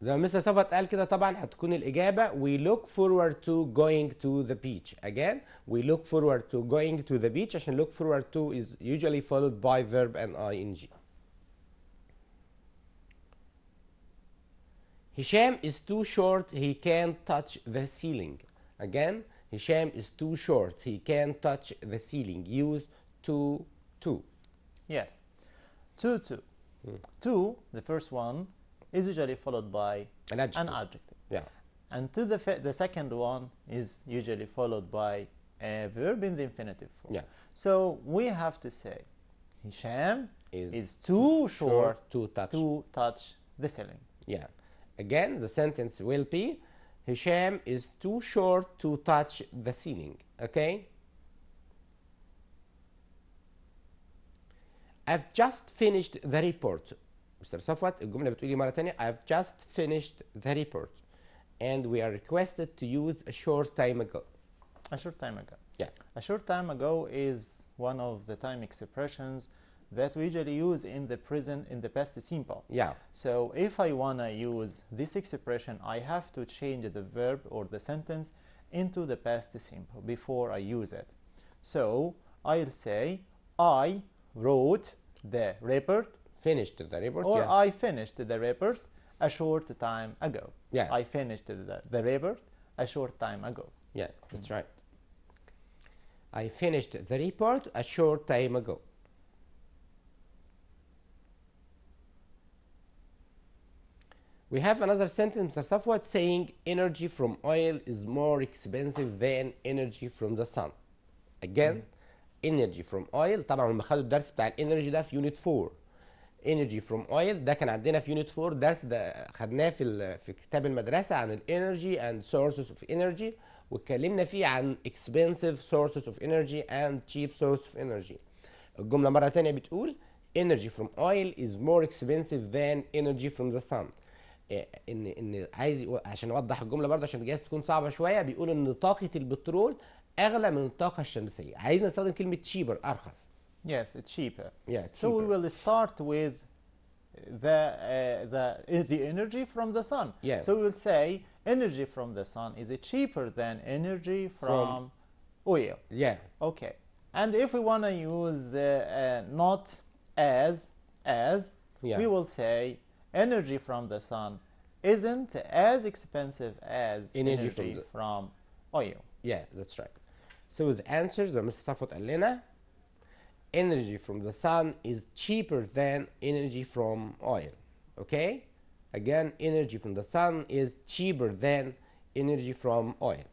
زي ما مستر صفوت قال كده طبعا هتكون الإجابة we look forward to going to the beach. Again, we look forward to going to the beach عشان look forward to is usually followed by verb and ing. Hisham is too short, he can't touch the ceiling. Again, Hisham is too short, he can't touch the ceiling. Use to. Yes, to. To, the first one, is usually followed by an adjective. Yeah. And to the second one is usually followed by a verb in the infinitive form. Yeah. So we have to say Hisham is too short to touch the ceiling. Yeah. Again, the sentence will be Hisham is too short to touch the ceiling. Okay? I've just finished the report. مستر صفوت الجملة بتقولي مرة تانية I've just finished the report and we are requested to use a short time ago. A short time ago. Yeah. A short time ago is one of the time expressions that we usually use in the past simple. Yeah. So if I want to use this expression, I have to change the verb or the sentence into the past simple before I use it. So I'll say I wrote the report. Finished the report. Or yeah. I finished the report a short time ago. Yeah. I finished the report a short time ago. Yeah, that's right. I finished the report a short time ago. We have another sentence, Mr. Safwat, saying energy from oil is more expensive than energy from the sun. Again, energy from oil. طبعا لما خدوا الدرس بتاع الانرجي ده في يونت 4. energy from oil ده كان عندنا في يونت 4 درس ده خدناه في كتاب المدرسة عن الانرجي and sources of energy واتكلمنا فيه عن expensive sources of energy and cheap sources of energy. الجملة مرة تانية بتقول energy from oil is more expensive than energy from the sun. ان عايز عشان اوضح الجملة برضه عشان جايز تكون صعبة شوية بيقول ان طاقة البترول اغلى من الطاقة الشمسية. عايز نستخدم كلمة cheaper ارخص. Yes, it's cheaper. Yeah, cheaper. So we will start with the energy from the sun. Yeah. So we will say energy from the sun is cheaper than energy from oil. Yeah. Okay. And if we want to use not as, yeah. we will say energy from the sun isn't as expensive as energy from oil. Yeah, that's right. So the answer زي ما مستر صفوت قال لنا energy from the sun is cheaper than energy from oil. Okay? Again, energy from the sun is cheaper than energy from oil.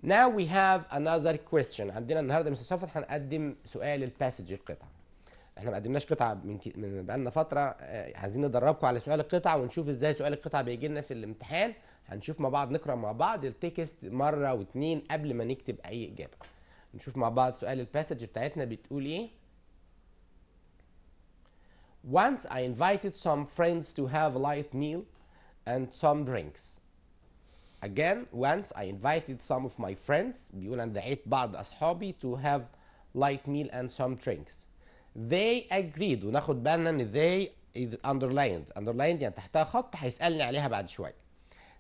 Now we have another question. عندنا النهارده مستر صفوت هنقدم سؤال الباسج القطعة. احنا ما قدمناش قطعة من بقالنا فترة، عايزين ندربكم على سؤال القطعة ونشوف ازاي سؤال القطعة بيجي لنا في الامتحان. هنشوف مع بعض، نقرأ مع بعض التكست مرة واتنين قبل ما نكتب أي إجابة. نشوف مع بعض سؤال الباسج بتاعتنا بتقول ايه. Once I invited some friends to have a light meal and some drinks. Again, once I invited some of my friends. بيقول أنا دعيت بعض أصحابي to have light meal and some drinks. They agreed. وناخد بالنا إن they is underlined. Underlined يعني تحتها خط، هيسألني عليها بعد شوية.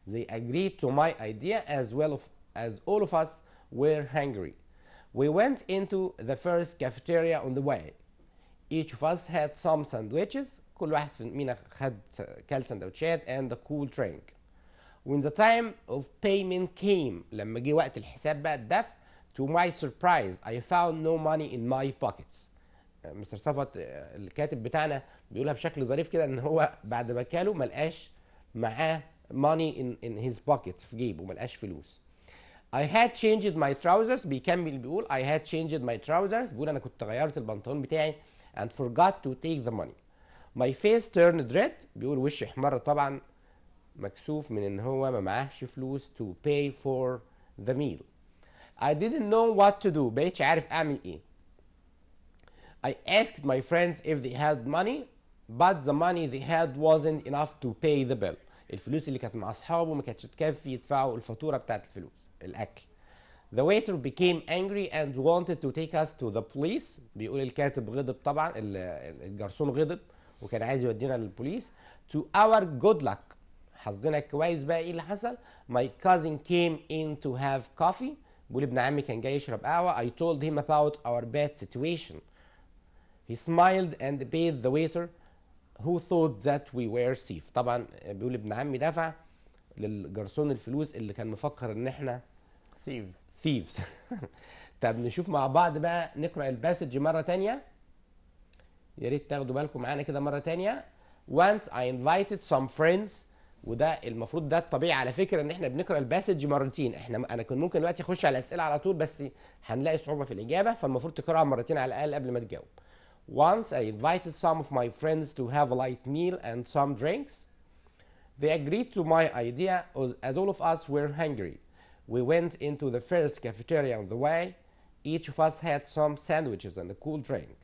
They agreed to my idea as well as all of us were hungry. We went into the first cafeteria on the way. Each of us had some sandwiches. كل واحد فينا خد كل سندوتشات and a cool drink. When the time of payment came. لما جه وقت الحساب بقى الدفع. To my surprise I found no money in my pockets. مستر صفوت الكاتب بتاعنا بيقولها بشكل ظريف كده ان هو بعد ما كاله ما لقاش معاه money in his pocket، في جيبه ما لقاش فلوس. I had changed my trousers. بيكمل بيقول I had changed my trousers. بيقول أنا كنت غيرت البنطلون بتاعي and forgot to take the money. My face turned red. بيقول وشي احمر طبعا، مكسوف من إن هو ما معاهش فلوس to pay for the meal. I didn't know what to do. بقيتش عارف أعمل إيه. I asked my friends if they had money, but the money they had wasn't enough to pay the bill. الفلوس اللي كانت مع أصحابه ما كانتش تكفي يدفعوا الفاتورة بتاعت الفلوس الأكل. The waiter became angry and wanted to take us to the police. بيقول الكاتب غضب طبعا، الجرسون غضب وكان عايز يودينا للبوليس. To our good luck. حظنا كويس بقى ايه اللي حصل. My cousin came in to have coffee. بيقول ابن عمي كان جاي يشرب قهوة. I told him about our bad situation. He smiled and paid the waiter who thought that we were thief. طبعا بيقول ابن عمي دفع للجرسون الفلوس اللي كان مفكر ان احنا thieves. طب نشوف مع بعض بقى، نقرأ الباسج مرة تانية. يا ريت تاخدوا بالكم معانا كده مرة تانية. Once I invited some friends. وده المفروض ده الطبيعي على فكرة ان احنا بنقرأ الباسج مرتين. انا كنت ممكن دلوقتي اخش على الأسئلة على طول بس هنلاقي صعوبة في الإجابة، فالمفروض تقرأها مرتين على الأقل قبل ما تجاوب. Once I invited some of my friends to have a light meal and some drinks. They agreed to my idea as all of us were hungry. We went into the first cafeteria on the way. Each of us had some sandwiches and a cool drink.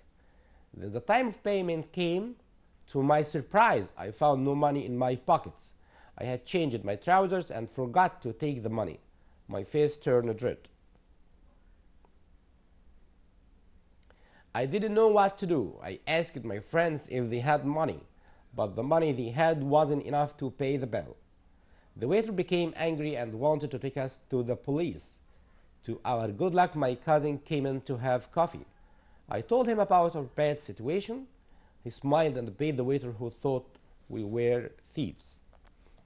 When the time of payment came, to my surprise, I found no money in my pockets. I had changed my trousers and forgot to take the money. My face turned red. I didn't know what to do. I asked my friends if they had money, but the money they had wasn't enough to pay the bill. The waiter became angry and wanted to take us to the police. To our good luck, my cousin came in to have coffee. I told him about our bad situation. He smiled and paid the waiter who thought we were thieves.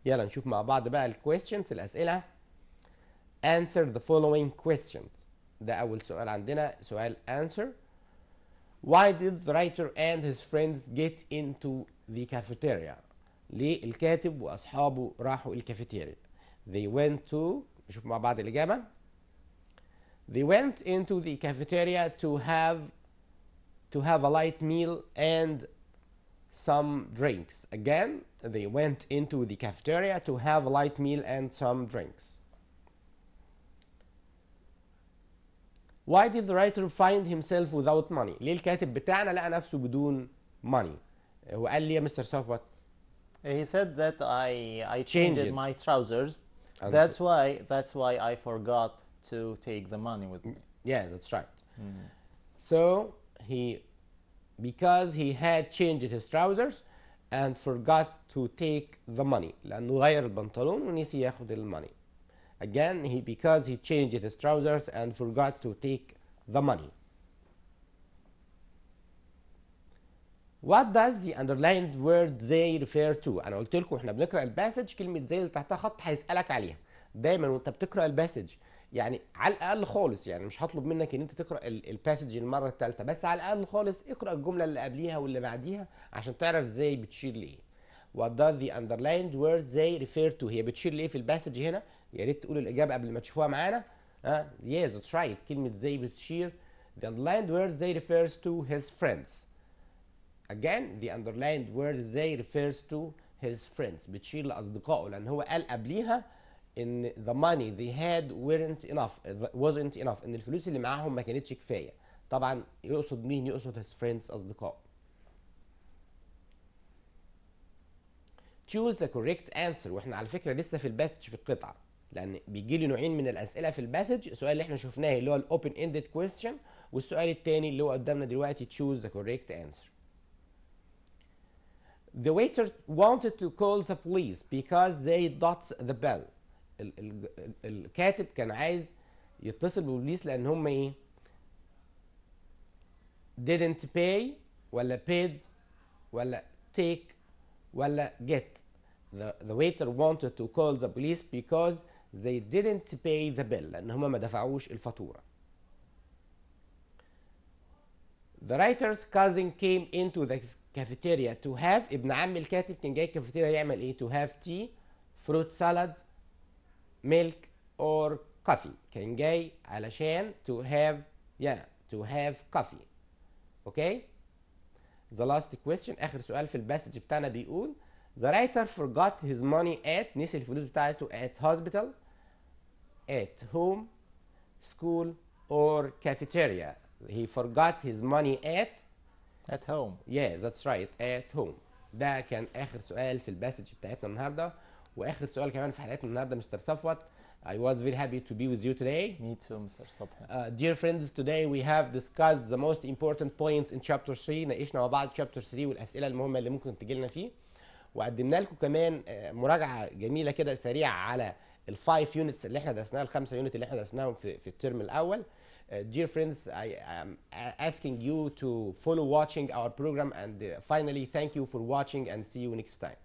يلا نشوف مع بعض بقى الquestions، الأسئلة. Answer the following questions. ده أول سؤال عندنا، سؤال answer. Why did the writer and his friends get into the cafeteria? ليه الكاتب وأصحابه راحوا الكافيتيريا؟ They went to. نشوف مع بعض الإجابة. They went into the cafeteria to have a light meal and some drinks. Again, they went into the cafeteria to have a light meal and some drinks. Why did the writer find himself without money? ليه الكاتب بتاعنا لقى نفسه بدون money؟ هو قال لي يا مستر صفوت. He said that I changed my trousers. That's why I forgot to take the money with me. Yeah, that's right. So because he had changed his trousers and forgot to take the money. لأنه غير البنطلون ونسي ياخد الماني. Again, because he changed his trousers and forgot to take the money. What does the underlined word they refer to? أنا قلت لكم إحنا بنقرأ الباسج كلمة زي اللي تحتها خط هيسألك عليها. دايما وانت بتقرا الباسج، يعني على الاقل خالص، يعني مش هطلب منك ان انت تقرا الباسج المره الثالثه، بس على الاقل خالص اقرا الجمله اللي قبليها واللي بعديها عشان تعرف ازاي بتشير لايه. What does the underlined word they refer to؟ هي بتشير لايه في الباسج هنا؟ يا ريت تقولوا الاجابه قبل ما تشوفوها معانا. yes that's right، كلمه زي بتشير. The underlined word they refers to his friends. Again the underlined word they refers to his friends، بتشير لاصدقائه، لان هو قال قبليها ان the money they had wasn't enough، ان الفلوس اللي معاهم ما كانتش كفايه. طبعا يقصد مين؟ يقصد his friends، اصدقائه. choose the correct answer، واحنا على فكره لسه في الباسج في القطعه، لان بيجي لي نوعين من الاسئله في الباسج، السؤال اللي احنا شفناه اللي هو الاوبن اندد كويستشن، والسؤال الثاني اللي هو قدامنا دلوقتي choose the correct answer. The waiter wanted to call the police because they dot the bell. الكاتب كان عايز يتصل بالبوليس لان هم ايه؟ didn't pay ولا paid ولا take ولا get. The waiter wanted to call the police because they didn't pay the bill، لان هم ما دفعوش الفاتوره. The writer's cousin came into the cafeteria to have، ابن عم الكاتب كان جاي الكافيتيريا يعمل ايه؟ to have tea, fruit salad, milk or coffee. كان جاي علشان to have coffee. Okay. The last question، اخر سؤال في الباسج بتاعنا بيقول the writer forgot his money at، نسي الفلوس بتاعته at hospital, at home, school or cafeteria. He forgot his money at home. Yeah that's right, at home. ده كان اخر سؤال في الباسج بتاعتنا النهارده، واخر سؤال كمان في حلقتنا النهارده مستر صفوت. I was very happy to be with you today. Me too, Mr. Subhan. Dear friends, today we have discussed the most important points in chapter 3. ناقشنا مع بعض chapter 3 والاسئله المهمه اللي ممكن تجي لنا فيه، وقدمنا لكم كمان مراجعه جميله كده سريعه على الفايف يونتس اللي احنا درسناها، الخمسه يونت اللي احنا درسناهم في الترم الاول. Dear friends, I am asking you to follow watching our program, and finally thank you for watching and see you next time.